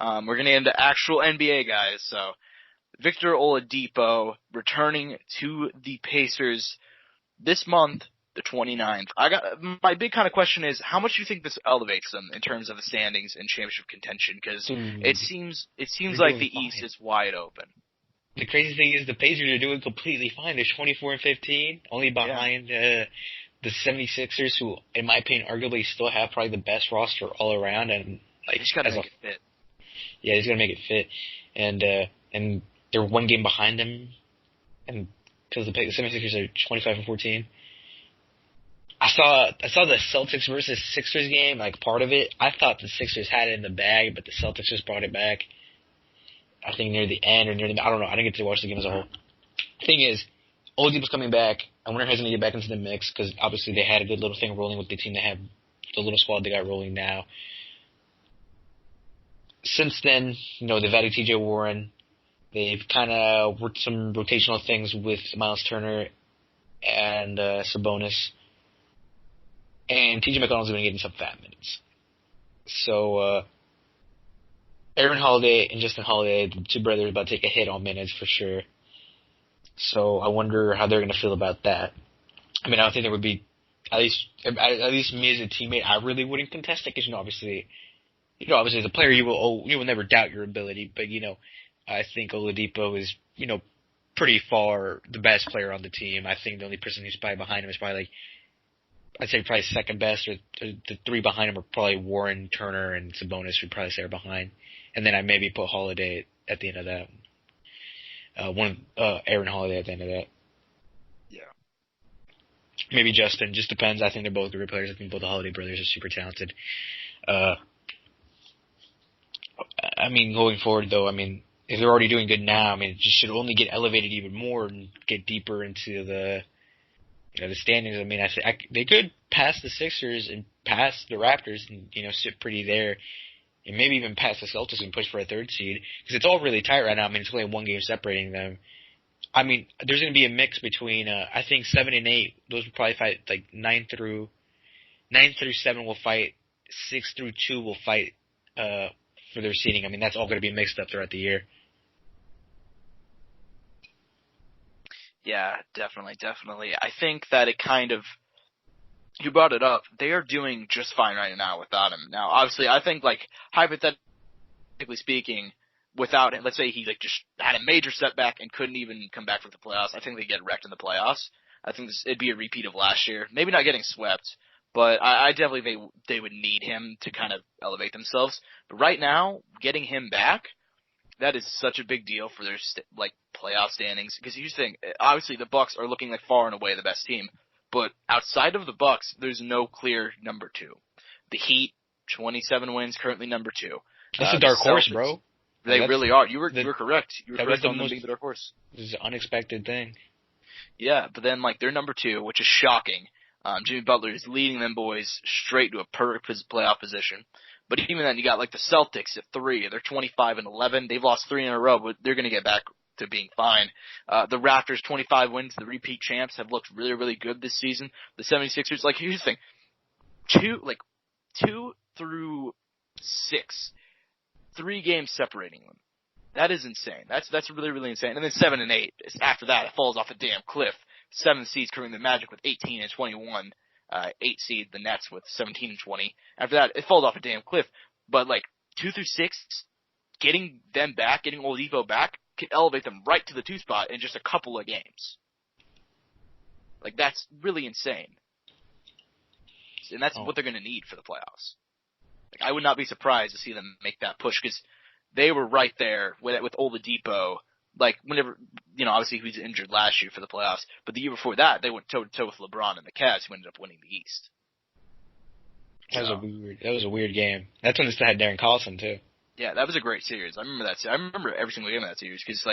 We're going to get into actual NBA guys. So Victor Oladipo returning to the Pacers this month, the 29th. My big kind of question is, how much do you think this elevates them in terms of the standings and championship contention? Because it seems like the East is wide open. The crazy thing is the Pacers are doing completely fine. They're 24-15, only behind the 76ers, who, in my opinion, arguably still have probably the best roster all around. And like, just gotta make it fit. Yeah, he's gonna make it fit, and they're one game behind them, and because the 76ers are 25-14. I saw the Celtics versus Sixers game, like part of it. I thought the Sixers had it in the bag, but the Celtics just brought it back. I think near the end or I don't know. I didn't get to watch the game as a whole. Thing is, Oladipo's coming back. I wonder if he's going to get back into the mix because obviously they had a good little thing rolling with the team. They have the little squad they got rolling now. Since then, they've added T.J. Warren. They've kind of worked some rotational things with Miles Turner and Sabonis. And T.J. McConnell's going to get some fat minutes. So, Aaron Holiday and Justin Holiday, the two brothers, are about to take a hit on minutes for sure. So I wonder how they're going to feel about that. I mean, I don't think there would be, at least me as a teammate, I really wouldn't contest it because, obviously as a player you will never doubt your ability. But, I think Oladipo is, pretty far the best player on the team. I think the only person who's probably behind him is probably I'd say probably second best, or the three behind him are probably Warren, Turner, and Sabonis would probably say are behind. And then I maybe put Holiday at the end of that. Aaron Holiday at the end of that. Yeah. Maybe Justin. Just depends. I think they're both great players. I think both the Holiday brothers are super talented. Going forward, though, if they're already doing good now, it just should only get elevated even more and get deeper into the standings. They could pass the Sixers and pass the Raptors and, sit pretty there. And maybe even pass the Celtics and push for a third seed. Because it's all really tight right now. It's only one game separating them. There's going to be a mix between, I think 7 and 8. Those will probably fight, 9 through 7 will fight. 6 through 2 will fight, for their seeding. That's all going to be mixed up throughout the year. Yeah, definitely. I think that it kind of, you brought it up, they are doing just fine right now without him. Now, obviously, I think, hypothetically speaking, without him, let's say he, just had a major setback and couldn't even come back for the playoffs, I think they get wrecked in the playoffs. I think it'd be a repeat of last year. Maybe not getting swept, but I definitely think they would need him to kind of elevate themselves. But right now, getting him back, that is such a big deal for their playoff standings. Because you think, obviously the Bucks are looking far and away the best team, but outside of the Bucks, there's no clear number 2. The Heat, 27 wins, currently number 2. That's a dark horse, bro. They really are. You were correct. You were correct on them being the dark horse. This is an unexpected thing. Yeah, but then they're number 2, which is shocking. Jimmy Butler is leading them boys straight to a perfect playoff position. But even then, you got the Celtics at 3. They're 25-11. They've lost 3 in a row, but they're going to get back to being fine. The Raptors, 25 wins. The repeat champs have looked really, really good this season. The 76ers, here's the thing. 2 through 6. 3 games separating them. That is insane. That's really, really insane. And then 7 and 8. After that, it falls off a damn cliff. 7 seeds currently the Magic with 18 and 21. 8 seed the Nets with 17 and 20. After that, it falls off a damn cliff. But 2 through 6, getting them back, getting Oladipo back, can elevate them right to the 2 spot in just a couple of games. That's really insane. And that's what they're going to need for the playoffs. I would not be surprised to see them make that push because they were right there with Oladipo. Whenever, obviously he was injured last year for the playoffs, but the year before that, they went toe-to-toe with LeBron and the Cavs, who ended up winning the East. That was a weird game. That's when they still had Darren Collison, too. Yeah, that was a great series. I remember that. I remember every single game of that series because,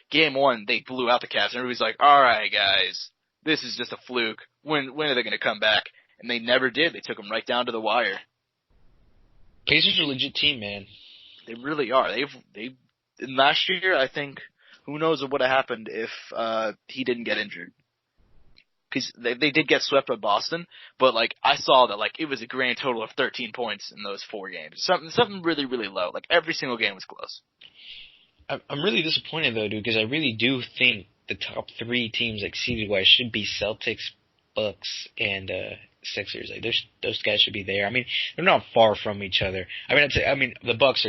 game 1, they blew out the Cavs, and everybody's like, all right, guys, this is just a fluke. When are they going to come back? And they never did. They took them right down to the wire. Pacers are a legit team, man. They really are. And last year, I think, who knows what would have happened if he didn't get injured. because they did get swept by Boston, but like I saw that like it was a grand total of 13 points in those 4 games. Something really, really low. Like every single game was close. I'm really disappointed though, dude, because I really do think the top 3 teams, like seeded-wise, should be Celtics, Bucks, and Sixers. Like those guys should be there. I mean, they're not far from each other. I mean, the Bucks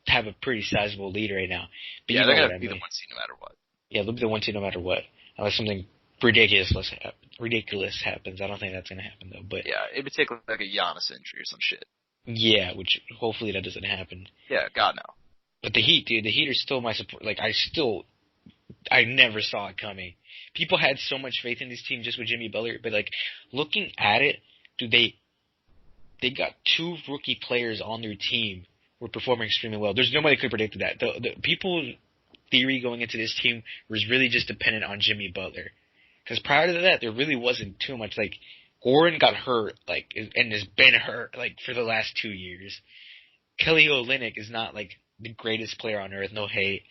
have a pretty sizable lead right now. But Yeah, you they're know gonna what I be mean. the 1 seed no matter what. Yeah, they'll be the 1 seed no matter what, unless something ridiculous happens. I don't think that's gonna happen though. But Yeah, it would take like a Giannis injury or some shit. yeah, which hopefully that doesn't happen. Yeah, God no. But the Heat, dude, the Heat are still my support. Like I never saw it coming. People had so much faith in this team just with Jimmy Butler, but like looking at it, dude, they got 2 rookie players on their team who were performing extremely well. There's nobody could have predicted that. The people's theory going into this team was really just dependent on Jimmy Butler. Because prior to that, there really wasn't too much. Like, Gordon got hurt, like, and has been hurt, like, for the last 2 years. Kelly Olynyk is not, like, the greatest player on earth, no hate.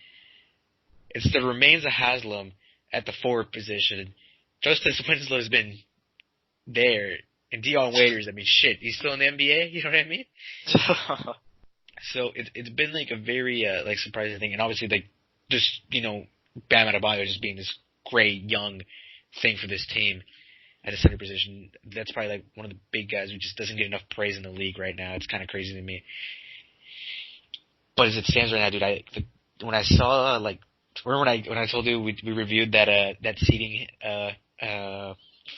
It's the remains of Haslam at the forward position. Justice Winslow's been there. And Dion Waiters, I mean, shit, he's still in the NBA, you know what I mean? So it's been, like, a very, like, surprising thing. And obviously, like, just, you know, Bam Adebayo just being this great, young thing for this team at a center position. That's probably, like, one of the big guys who just doesn't get enough praise in the league right now. It's kind of crazy to me. But as it stands right now, dude, when I saw, like, remember when I told you we reviewed that seeding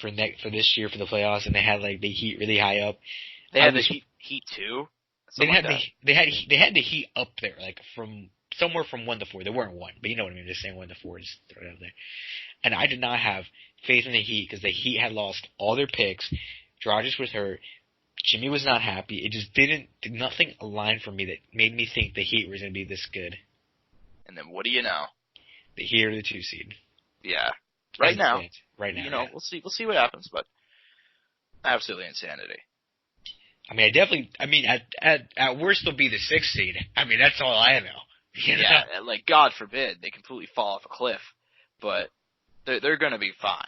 for this year for the playoffs, and they had like the Heat really high up. They had the Heat too. They had the Heat up there, like from somewhere from 1 to 4. They weren't 1, but you know what I mean. Just saying 1 to 4, just throw it out there. And I did not have faith in the Heat because the Heat had lost all their picks. Dragic was hurt. Jimmy was not happy. It just nothing aligned for me that made me think the Heat were going to be this good. And then what do you know? The Heat are the 2 seed. Yeah. Right now. You know, yeah. We'll see what happens, but absolutely insanity. I mean, at worst they'll be the 6th seed. I mean, that's all I know. You know? Yeah, like God forbid they completely fall off a cliff, but they're going to be fine.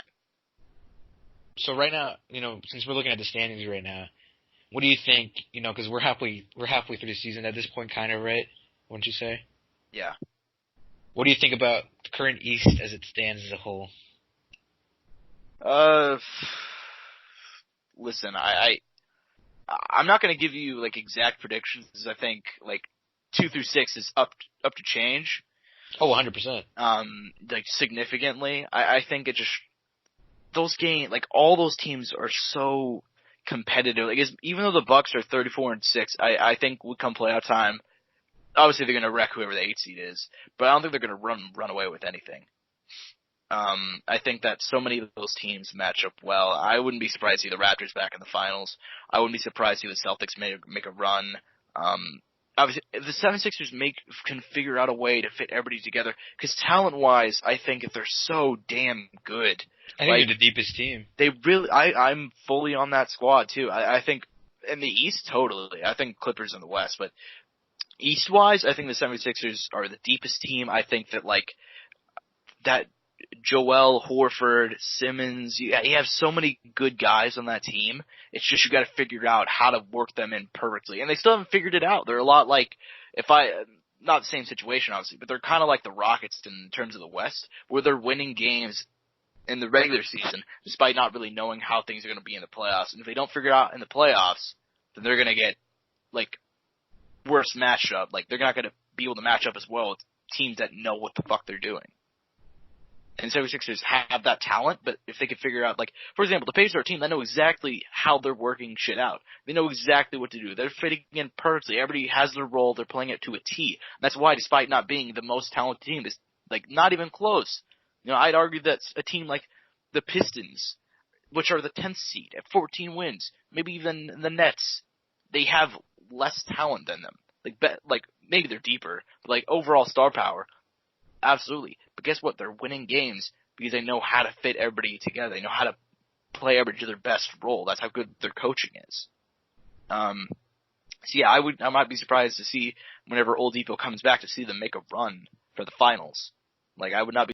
So right now, you know, since we're looking at the standings right now, what do you think? You know, because we're halfway through the season at this point, kind of, right? Wouldn't you say? Yeah. What do you think about the current East as it stands as a whole? Listen, I'm not going to give you like exact predictions. I think like 2 through 6 is up to change. Oh, 100%. Like significantly. I think it just those games, like all those teams are so competitive. Like even though the Bucks are 34-6, I think come playoff time, obviously they're going to wreck whoever the 8 seed is, but I don't think they're going to run away with anything. I think that so many of those teams match up well. I wouldn't be surprised to see the Raptors back in the finals. I wouldn't be surprised to see the Celtics make a run. Obviously, if the 76ers can figure out a way to fit everybody together, because talent-wise, I think if they're so damn good. I think they're the deepest team. They really, I'm fully on that squad too. I think in the East, totally. I think Clippers in the West, but East-wise, I think the 76ers are the deepest team. I think that that Joel, Horford, Simmons, you have so many good guys on that team. It's just you got to figure out how to work them in perfectly. And they still haven't figured it out. They're a lot like, not the same situation obviously, but they're kind of like the Rockets in terms of the West, where they're winning games in the regular season despite not really knowing how things are going to be in the playoffs. And if they don't figure it out in the playoffs, then they're going to get worse matchup. Like they're not going to be able to match up as well with teams that know what the fuck they're doing. And 76ers have that talent, but if they could figure out, for example, the Pacers are a team that know exactly how they're working shit out. They know exactly what to do. They're fitting in perfectly. Everybody has their role. They're playing it to a T. And that's why, despite not being the most talented team, it's, not even close. I'd argue that a team like the Pistons, which are the 10th seed at 14 wins, maybe even the Nets, they have less talent than them. Maybe they're deeper, but overall star power, absolutely. But guess what? They're winning games because they know how to fit everybody together. They know how to play everybody to their best role. That's how good their coaching is. So yeah, I might be surprised to see whenever Oladipo comes back to see them make a run for the finals. I would not be